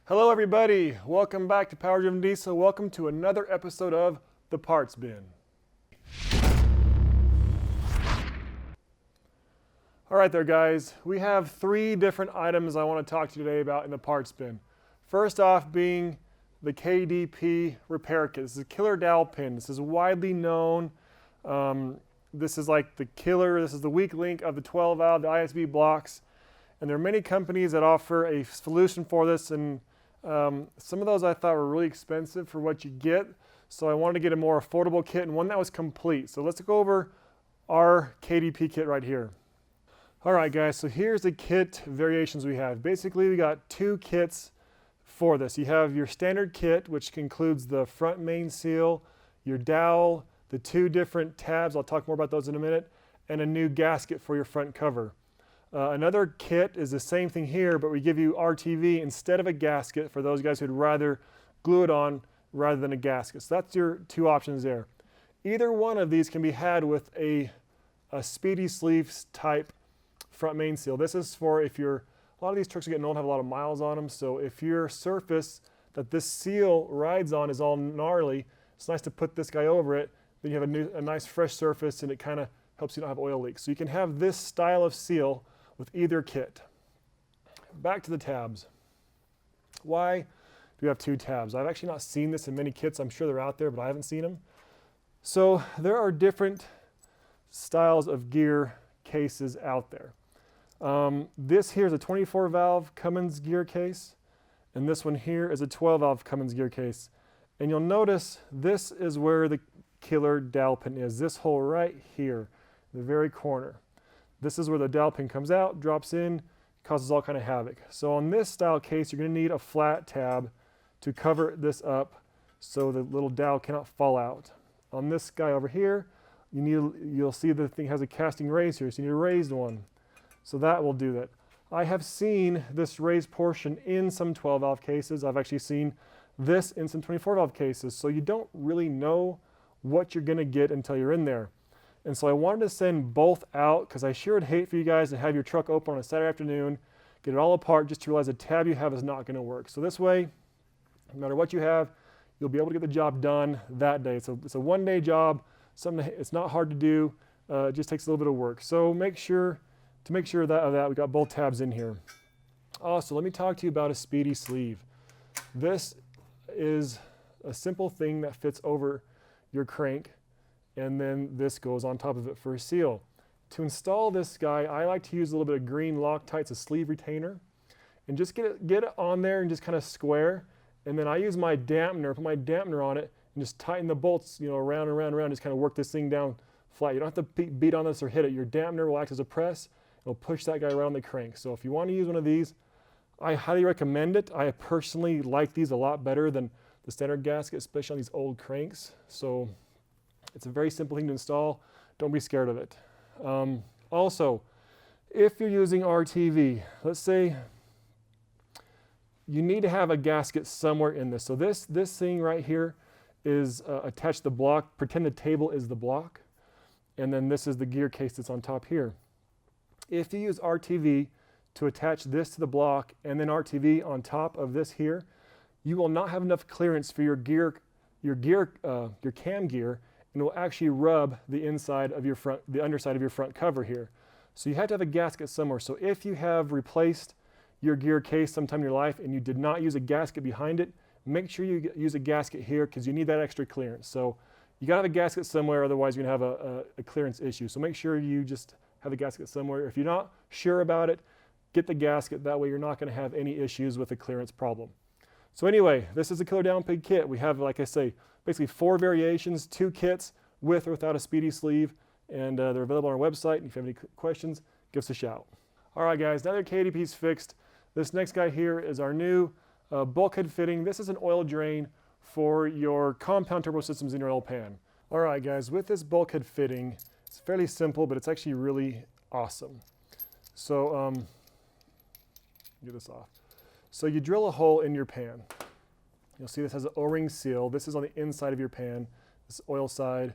Hello everybody, welcome back to Power Driven Diesel. Welcome to another episode of The Parts Bin. All right there guys, we have three different items I want to talk to you today about in the parts bin. First off being the KDP repair kit. This is a killer dowel pin. This is widely known. This is like the killer, this is the weak link of the 12 valve, the ISB blocks. And there are many companies that offer a solution for this, and some of those I thought were really expensive for what you get. So I wanted to get a more affordable kit and one that was complete. So let's go over our KDP kit right here. All right guys, so here's the kit variations we have. Basically we got two kits for this. You have your standard kit, which includes the front main seal, your dowel, the two different tabs, I'll talk more about those in a minute, and a new gasket for your front cover. Another kit is the same thing here, but we give you RTV instead of a gasket for those guys who'd rather glue it on rather than a gasket. So that's your two options there. Either one of these can be had with a Speedy Sleeve type front main seal. This is for if a lot of these trucks are getting old and have a lot of miles on them, so if your surface that this seal rides on is all gnarly, it's nice to put this guy over it, then you have a nice fresh surface and it kind of helps you not have oil leaks. So you can have this style of seal with either kit. Back to the tabs. Why do we have two tabs? I've actually not seen this in many kits. I'm sure they're out there, but I haven't seen them. So there are different styles of gear cases out there. This here is a 24 valve Cummins gear case, and this one here is a 12 valve Cummins gear case. And you'll notice this is where the killer dowel pin is, this hole right here, the very corner. This is where the dowel pin comes out, drops in, causes all kind of havoc. So on this style case, you're going to need a flat tab to cover this up so the little dowel cannot fall out. On this guy over here, you'll see the thing has a casting raise here, so you need a raised one. So that will do that. I have seen this raised portion in some 12 valve cases. I've actually seen this in some 24 valve cases. So you don't really know what you're going to get until you're in there. And so I wanted to send both out because I sure would hate for you guys to have your truck open on a Saturday afternoon, get it all apart just to realize the tab you have is not going to work. So this way, no matter what you have, you'll be able to get the job done that day. It's a one-day job. It's not hard to do. It just takes a little bit of work. So make sure that we got both tabs in here. Also, let me talk to you about a Speedy Sleeve. This is a simple thing that fits over your crank, and then this goes on top of it for a seal. To install this guy, I like to use a little bit of green Loctite, it's a sleeve retainer, and just get it on there and just kind of square. And then I use my dampener, put my dampener on it, and just tighten the bolts, around and around and around, just kind of work this thing down flat. You don't have to beat on this or hit it. Your dampener will act as a press. It'll push that guy around the crank. So if you want to use one of these, I highly recommend it. I personally like these a lot better than the standard gasket, especially on these old cranks. So it's a very simple thing to install. Don't be scared of it. Also, if you're using RTV, let's say you need to have a gasket somewhere in this. So this thing right here is attached to the block. Pretend the table is the block. And then this is the gear case that's on top here. If you use RTV to attach this to the block and then RTV on top of this here, you will not have enough clearance for your cam gear, and it will actually rub the underside of your front cover here. So you have to have a gasket somewhere. So if you have replaced your gear case sometime in your life and you did not use a gasket behind it, make sure you use a gasket here because you need that extra clearance. So you gotta have a gasket somewhere, otherwise you're gonna have a clearance issue. So make sure you just have a gasket somewhere. If you're not sure about it, get the gasket. That way you're not gonna have any issues with a clearance problem. So anyway, this is a killer dowel pin kit. We have, like I say, basically 4 variations, 2 kits with or without a Speedy Sleeve, and they're available on our website. And if you have any questions, give us a shout. All right guys, now that KDP's fixed, this next guy here is our new bulkhead fitting. This is an oil drain for your compound turbo systems in your oil pan. All right guys, with this bulkhead fitting, it's fairly simple, but it's actually really awesome. So, get this off. So you drill a hole in your pan. You'll see this has an O-ring seal. This is on the inside of your pan, this oil side,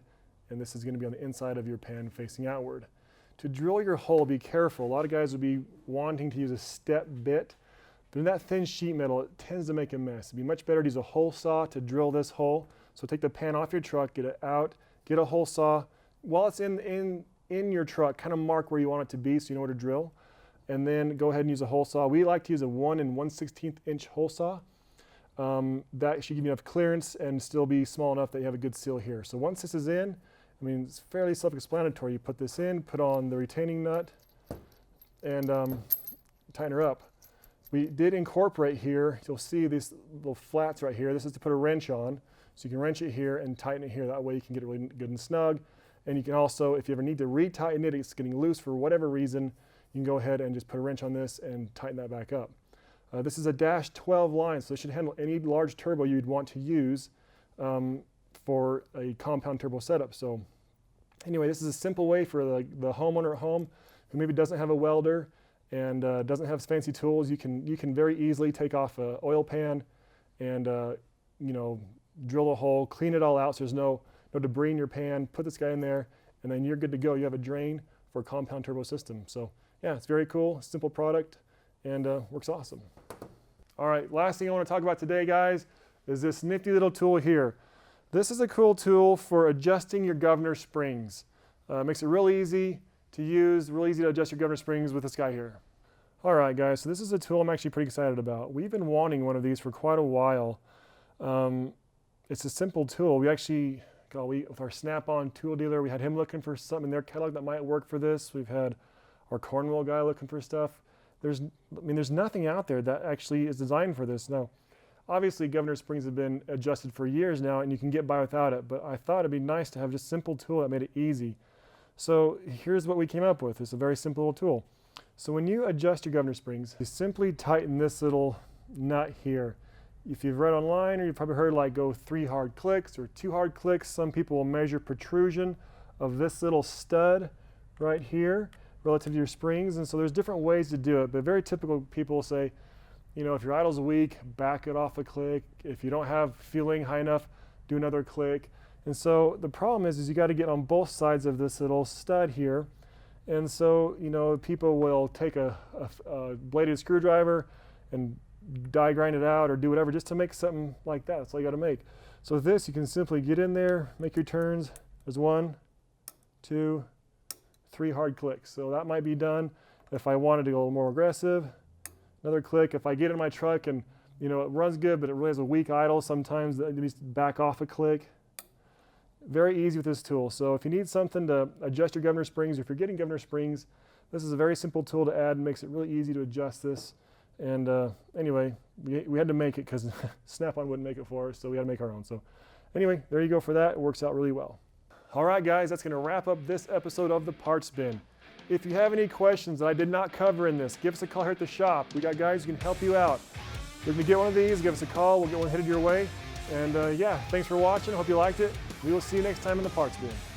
and this is going to be on the inside of your pan facing outward. To drill your hole, be careful. A lot of guys would be wanting to use a step bit. But in that thin sheet metal, it tends to make a mess. It'd be much better to use a hole saw to drill this hole. So take the pan off your truck, get it out, get a hole saw. While it's in your truck, kind of mark where you want it to be so you know where to drill. And then go ahead and use a hole saw. We like to use a 1 1/16 inch hole saw. That should give you enough clearance and still be small enough that you have a good seal here. So once this is in, I mean, it's fairly self-explanatory. You put this in, put on the retaining nut, and tighten her up. We did incorporate here, you'll see these little flats right here. This is to put a wrench on. So you can wrench it here and tighten it here. That way you can get it really good and snug. And you can also, if you ever need to retighten it, it's getting loose for whatever reason, you can go ahead and just put a wrench on this and tighten that back up. This is a -12 line, so it should handle any large turbo you'd want to use for a compound turbo setup. So anyway, this is a simple way for the homeowner at home who maybe doesn't have a welder and doesn't have fancy tools. You can very easily take off an oil pan and drill a hole, clean it all out so there's no debris in your pan, put this guy in there, and then you're good to go. You have a drain for a compound turbo system. So yeah, it's very cool, simple product, and works awesome. All right, last thing I want to talk about today, guys, is this nifty little tool here. This is a cool tool for adjusting your governor springs. Makes it real easy to use, real easy to adjust your governor springs with this guy here. All right, guys, so this is a tool I'm actually pretty excited about. We've been wanting one of these for quite a while. It's a simple tool. We actually, with our Snap-on tool dealer, we had him looking for something in their catalog that might work for this. We've had our Cornwall guy looking for stuff. There's nothing out there that actually is designed for this. Now, obviously, governor springs have been adjusted for years now, and you can get by without it, but I thought it'd be nice to have just a simple tool that made it easy. So here's what we came up with. It's a very simple tool. So when you adjust your governor springs, you simply tighten this little nut here. If you've read online, or you've probably heard like go 3 hard clicks or 2 hard clicks, some people will measure protrusion of this little stud right here relative to your springs. And so there's different ways to do it, but very typical people say, if your idle's weak, back it off a click. If you don't have feeling high enough, do another click. And so the problem is you got to get on both sides of this little stud here. And so, people will take a bladed screwdriver and die grind it out or do whatever just to make something like that. That's all you got to make. So with this, you can simply get in there, make your turns. There's 1, 2, 3 hard clicks. So that might be done if I wanted to go a little more aggressive. Another click. If I get in my truck and it runs good, but it really has a weak idle, sometimes it needs to back off a click. Very easy with this tool. So if you need something to adjust your governor springs, or if you're getting governor springs, this is a very simple tool to add and makes it really easy to adjust this. And anyway, we had to make it because Snap-on wouldn't make it for us, so we had to make our own. So anyway, there you go for that. It works out really well. All right, guys, that's going to wrap up this episode of The Parts Bin. If you have any questions that I did not cover in this, give us a call here at the shop. We got guys who can help you out. If you get one of these, give us a call. We'll get one headed your way. And yeah, thanks for watching. Hope you liked it. We will see you next time in The Parts Bin.